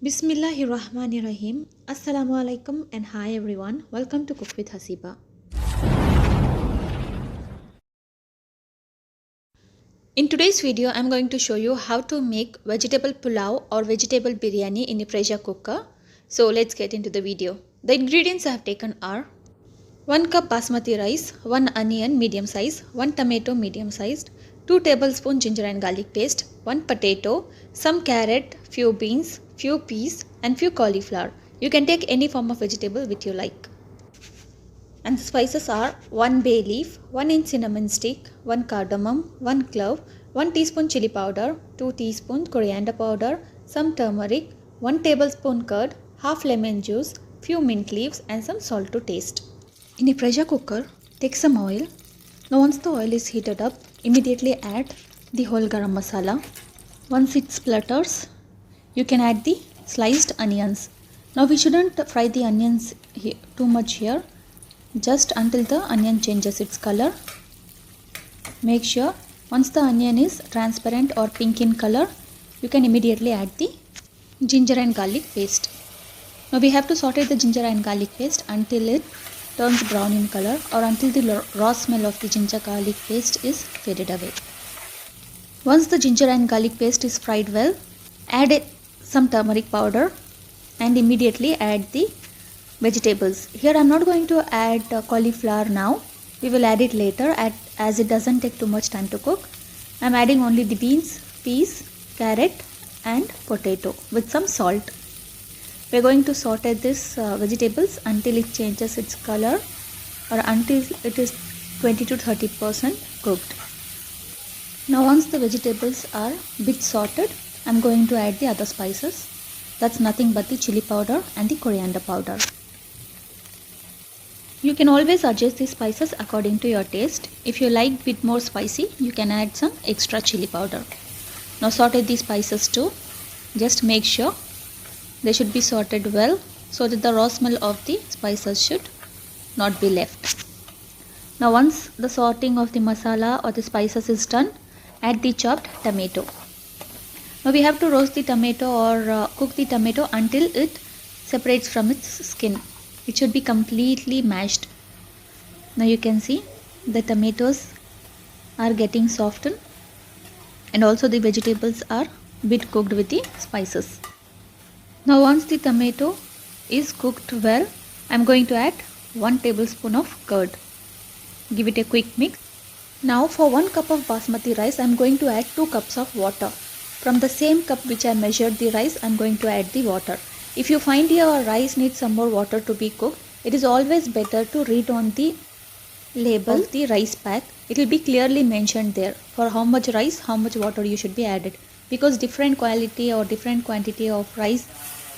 Bismillahirrahmanirrahim. Assalamu alaikum and hi everyone. Welcome to Cook with Hasiba. In today's video, I'm going to show you how to make vegetable pulao or vegetable biryani in a pressure cooker. So let's get into the video. The ingredients I have taken are 1 cup basmati rice, 1 onion medium size, 1 tomato medium sized, 2 tablespoons ginger and garlic paste, 1 potato, some carrot, few beans, few peas and few cauliflower. You can take any form of vegetable which you like. And the spices are 1 bay leaf, 1 inch cinnamon stick, 1 cardamom, 1 clove, 1 teaspoon chili powder, 2 teaspoons coriander powder, some turmeric, 1 tablespoon curd, half lemon juice, few mint leaves and some salt to taste. In a pressure cooker, take some oil. Now once the oil is heated up, immediately add the whole garam masala. Once it splutters, you can add the sliced onions. Now we shouldn't fry the onions too much here, just until the onion changes its color. Make sure once the onion is transparent or pink in color, you can immediately add the ginger and garlic paste. Now we have to saute the ginger and garlic paste until it turns brown in color or until the raw smell of the ginger garlic paste is faded away. Once the ginger and garlic paste is fried well, add some turmeric powder and immediately add the vegetables. Here I am not going to add cauliflower now. We will add it later as it doesn't take too much time to cook. I am adding only the beans, peas, carrot and potato with some salt. We are going to saute this vegetables until it changes its color or until it is 20 to 30% cooked. Now once the vegetables are bit sauteed, I am going to add the other spices. That's nothing but the chili powder and the coriander powder. You can always adjust the spices according to your taste. If you like bit more spicy, you can add some extra chili powder. Now saute these spices too. Just make sure they should be sauteed well so that the raw smell of the spices should not be left. Now once the sauteing of the masala or the spices is done, add the chopped tomato. Now we have to roast the tomato or cook the tomato until it separates from its skin. It should be completely mashed. Now you can see the tomatoes are getting softened and also the vegetables are bit cooked with the spices. Now once the tomato is cooked well, I am going to add 1 tablespoon of curd. Give it a quick mix. Now for 1 cup of basmati rice, I am going to add 2 cups of water. From the same cup which I measured the rice, I am going to add the water. If you find your rice needs some more water to be cooked, it is always better to read on the label of the rice pack. It will be clearly mentioned there for how much rice, how much water you should be added. Because different quality or different quantity of rice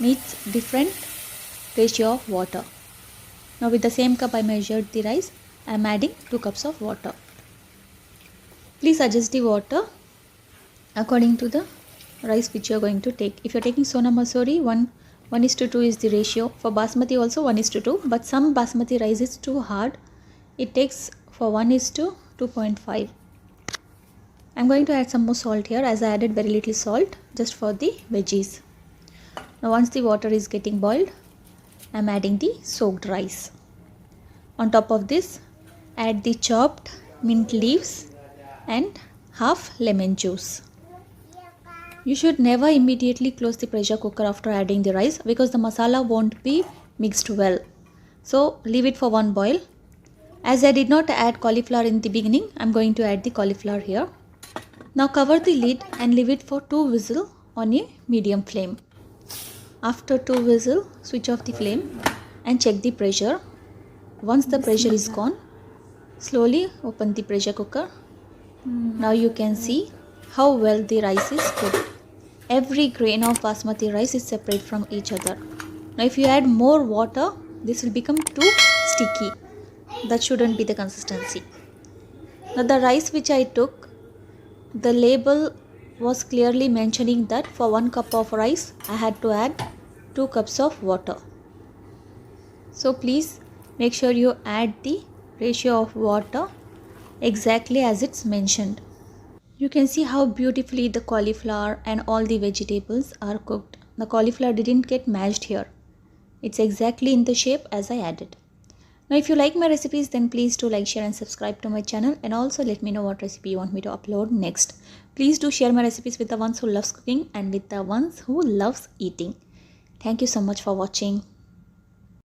needs different ratio of water. Now with the same cup I measured the rice, I am adding 2 cups of water. Please adjust the water according to the rice which you are going to take. If you are taking Sona Masuri, 1:2 is the ratio. For Basmati also 1:2, but some Basmati rice is too hard. It takes for 1:2.5. I am going to add some more salt here as I added very little salt just for the veggies. Now once the water is getting boiled, I am adding the soaked rice. On top of this, add the chopped mint leaves and half lemon juice. You should never immediately close the pressure cooker after adding the rice because the masala won't be mixed well. So leave it for one boil. As I did not add cauliflower in the beginning, I am going to add the cauliflower here. Now cover the lid and leave it for 2 whistles on a medium flame. After 2 whistles, switch off the flame and check the pressure. Once the pressure is gone, slowly open the pressure cooker. Now you can see how well the rice is cooked. Every grain of basmati rice is separate from each other. Now if you add more water, this will become too sticky. That shouldn't be the consistency. Now the rice which I took, the label was clearly mentioning that for 1 cup of rice, I had to add 2 cups of water. So please make sure you add the ratio of water exactly as it's mentioned. You can see how beautifully the cauliflower and all the vegetables are cooked. the cauliflower didn't get mashed here. It's exactly in the shape as I added. Now if you like my recipes, then please do like, share and subscribe to my channel, and also let me know what recipe you want me to upload next. Please do share my recipes with the ones who loves cooking and with the ones who loves eating. Thank you so much for watching.